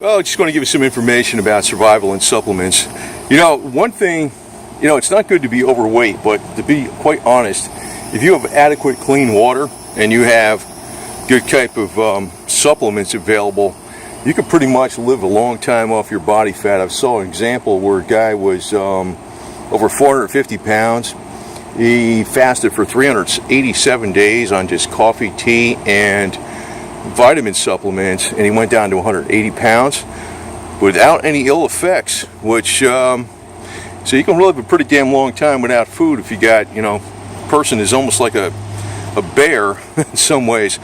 Well, just going to give you some information about survival and supplements. One thing, it's not good to be overweight, but to be quite honest, if you have adequate clean water and you have good type of supplements available, you can pretty much live a long time off your body fat. I saw an example where a guy was over 450 pounds. He fasted for 387 days on just coffee, tea, and vitamin supplements, and he went down to 180 pounds without any ill effects, which so you can live a pretty damn long time without food if you got, person is almost like a bear in some ways.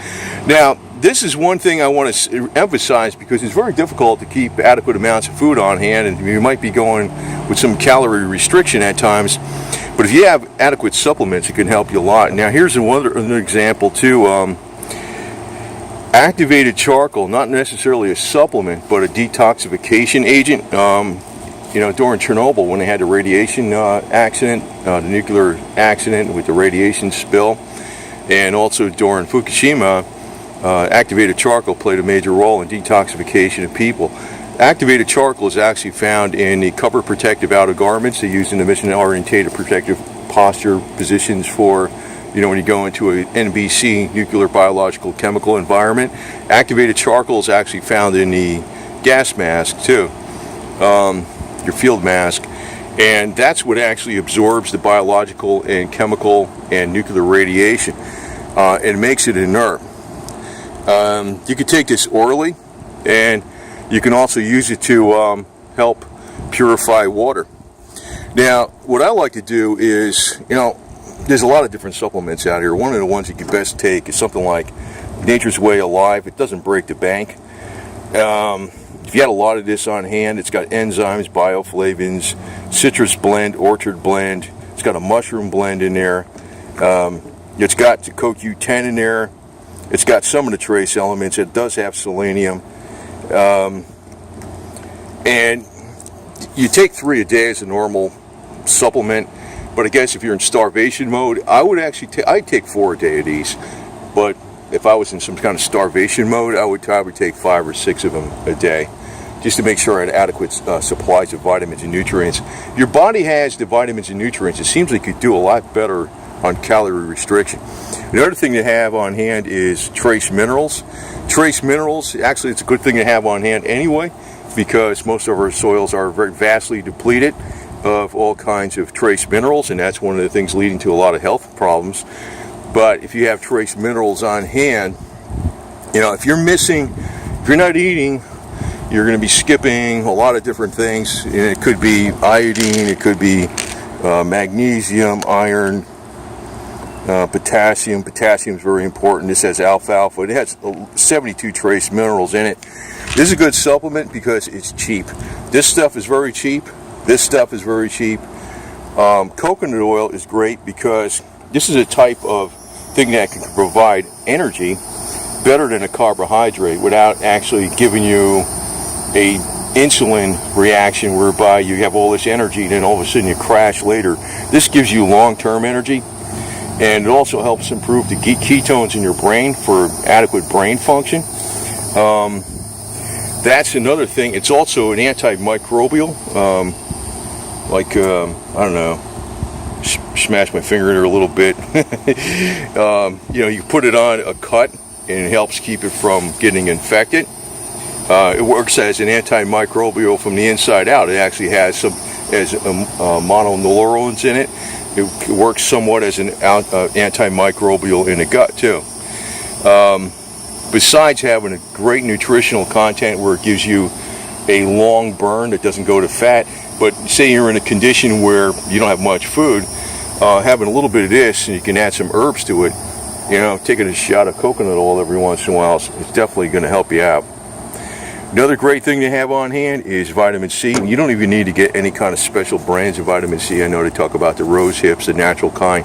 Now, this is one thing I want to emphasize because it's very difficult to keep adequate amounts of food on hand, and you might be going with some calorie restriction at times, but if you have adequate supplements, it can help you a lot. Now, here's another example too. Activated charcoal, not necessarily a supplement, but a detoxification agent. During Chernobyl, when they had the radiation accident, the nuclear accident with the radiation spill, and also during Fukushima, activated charcoal played a major role in detoxification of people. Activated charcoal is actually found in the cover protective outer garments they use in the mission-oriented protective posture positions for when you go into a NBC, nuclear biological chemical environment. Activated charcoal is actually found in the gas mask too, your field mask, and that's what actually absorbs the biological and chemical and nuclear radiation and makes it inert. You can take this orally, and you can also use it to help purify water. Now, what I like to do is, there's a lot of different supplements out here. One of the ones you can best take is something like Nature's Way Alive. It doesn't break the bank. If you had a lot of this on hand, it's got enzymes, bioflavins, citrus blend, orchard blend. It's got a mushroom blend in there. It's got the CoQ10 in there. It's got some of the trace elements. It does have selenium. And you take 3 a day as a normal supplement. But I guess if you're in starvation mode, I would actually I'd take 4 a day of these. But if I was in some kind of starvation mode, I would probably take 5 or 6 of them a day, just to make sure I had adequate supplies of vitamins and nutrients. Your body has the vitamins and nutrients. It seems like you could do a lot better on calorie restriction. Another thing to have on hand is trace minerals. Trace minerals, actually, it's a good thing to have on hand anyway, because most of our soils are very vastly depleted of all kinds of trace minerals, and that's one of the things leading to a lot of health problems. But if you have trace minerals on hand, if you're not eating, you're going to be skipping a lot of different things. And it could be iodine, it could be magnesium, iron, potassium. Potassium is very important. This has alfalfa. It has 72 trace minerals in it. This is a good supplement because it's cheap. This stuff is very cheap. Coconut oil is great because this is a type of thing that can provide energy better than a carbohydrate without actually giving you a insulin reaction whereby you have all this energy and then all of a sudden you crash later. This gives you long-term energy, and it also helps improve the ketones in your brain for adequate brain function. That's another thing. It's also an antimicrobial. I don't know, smash my finger in there a little bit. You put it on a cut and it helps keep it from getting infected. It works as an antimicrobial from the inside out. It actually has some mononeurons in it. It works somewhat as an antimicrobial in the gut too. Besides having a great nutritional content where it gives you a long burn that doesn't go to fat, but say you're in a condition where you don't have much food, having a little bit of this, and you can add some herbs to it, taking a shot of coconut oil every once in a while, it's definitely going to help you out. Another great thing to have on hand is vitamin C. You don't even need to get any kind of special brands of vitamin C. I know they talk about the rose hips, the natural kind.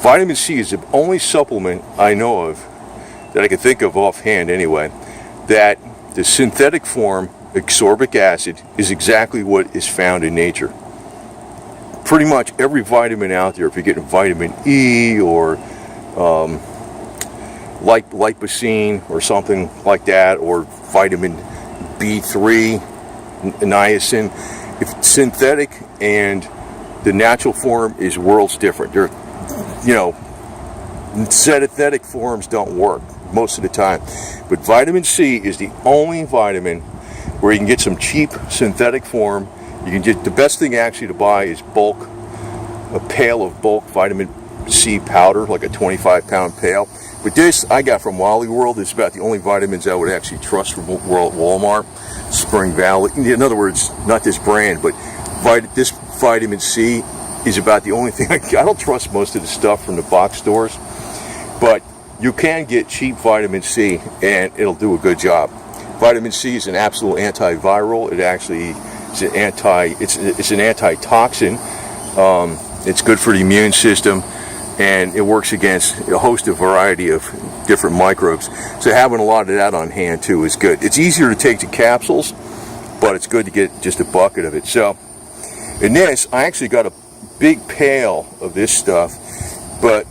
Vitamin C is the only supplement I know of that I can think of offhand anyway, that the synthetic form, ascorbic acid, is exactly what is found in nature. Pretty much every vitamin out there, if you're getting vitamin E or like lipocene or something like that, or vitamin B3, niacin. If synthetic and the natural form is worlds different. They're, synthetic forms don't work most of the time. But vitamin C is the only vitamin where you can get some cheap synthetic form. You can get the best thing actually to buy is a pail of bulk vitamin C powder, like a 25-pound pail. But this I got from Wally World. It's about the only vitamins I would actually trust from Walmart, Spring Valley. In other words, not this brand, but this vitamin C is about the only thing I don't trust most of the stuff from the box stores. But you can get cheap vitamin C and it'll do a good job. Vitamin C is an absolute antiviral. It actually is it's an antitoxin. It's good for the immune system, and it works against a host of variety of different microbes. So having a lot of that on hand too is good. It's easier to take the capsules, but it's good to get just a bucket of it. So in this, I actually got a big pail of this stuff, but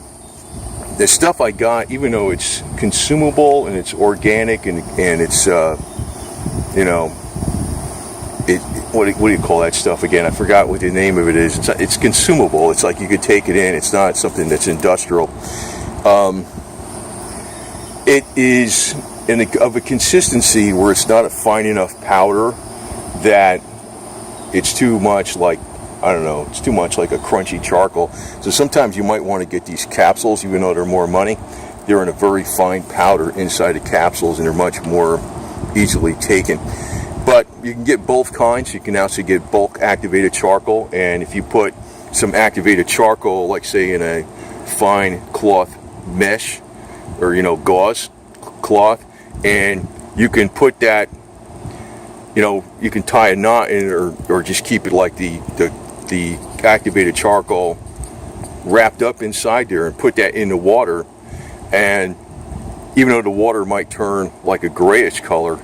the stuff I got, even though it's consumable and it's organic and it's what do you call that stuff again? I forgot what the name of it is. It's consumable. It's like you could take it in. It's not something that's industrial. It is of a consistency where it's not a fine enough powder that it's too much like, it's too much like a crunchy charcoal. So sometimes you might want to get these capsules, even though they're more money. They're in a very fine powder inside the capsules, and they're much more easily taken. But you can get both kinds. You can also get bulk activated charcoal, and if you put some activated charcoal, like say in a fine cloth mesh or gauze cloth, and you can put that, you can tie a knot in it, or just keep it like the activated charcoal wrapped up inside there, and put that in the water. And even though the water might turn like a grayish color,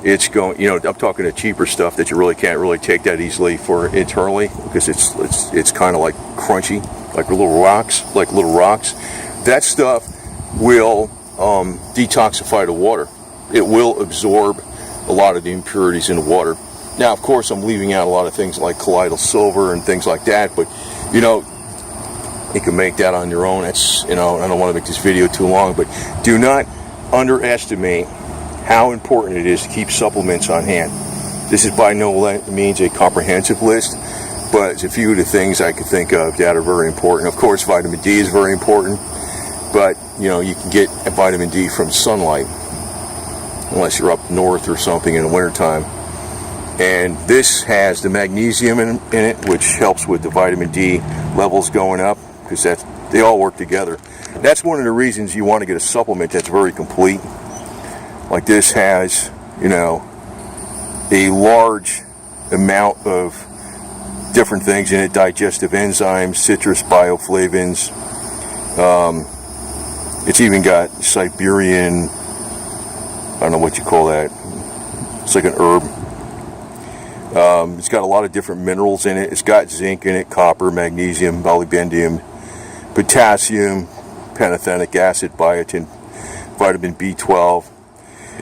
it's going, I'm talking to cheaper stuff that you really can't really take that easily for internally, because it's kind of like crunchy, like little rocks. That stuff will detoxify the water. It will absorb a lot of the impurities in the water. Now, of course, I'm leaving out a lot of things like colloidal silver and things like that, but you can make that on your own. It's, I don't want to make this video too long, but do not underestimate how important it is to keep supplements on hand. This is by no means a comprehensive list, but it's a few of the things I could think of that are very important. Of course, vitamin D is very important, but you can get vitamin D from sunlight, unless you're up north or something in the wintertime. And this has the magnesium in it, which helps with the vitamin D levels going up, because they all work together. That's one of the reasons you want to get a supplement that's very complete. Like this has, a large amount of different things in it: digestive enzymes, citrus bioflavones. It's even got Siberian, I don't know what you call that. It's like an herb. It's got a lot of different minerals in it. It's got zinc in it, copper, magnesium, molybdenum, potassium, pantothenic acid, biotin, vitamin B12.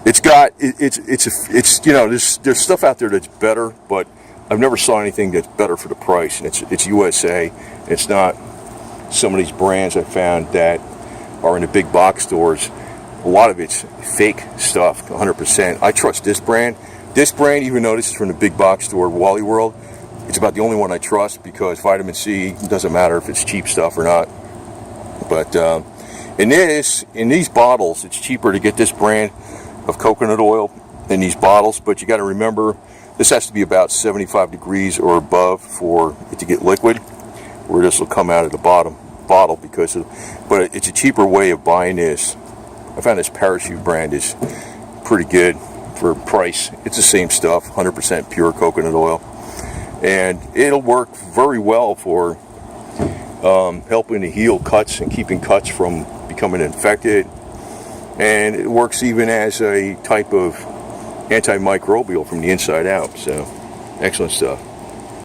It's got there's stuff out there that's better, but I've never saw anything that's better for the price. And it's USA. It's not some of these brands I found that are in the big box stores. A lot of it's fake stuff, 100%. I trust this brand. This brand, even though this is from the big box store, Wally World, it's about the only one I trust, because vitamin C, it doesn't matter if it's cheap stuff or not. But in these bottles, it's cheaper to get this brand of coconut oil in these bottles, but you got to remember this has to be about 75 degrees or above for it to get liquid, where this will come out of the bottom bottle, but it's a cheaper way of buying this. I found this Parachute brand is pretty good for price. It's the same stuff, 100% pure coconut oil, and it'll work very well for helping to heal cuts and keeping cuts from becoming infected. And it works even as a type of antimicrobial from the inside out. So, excellent stuff.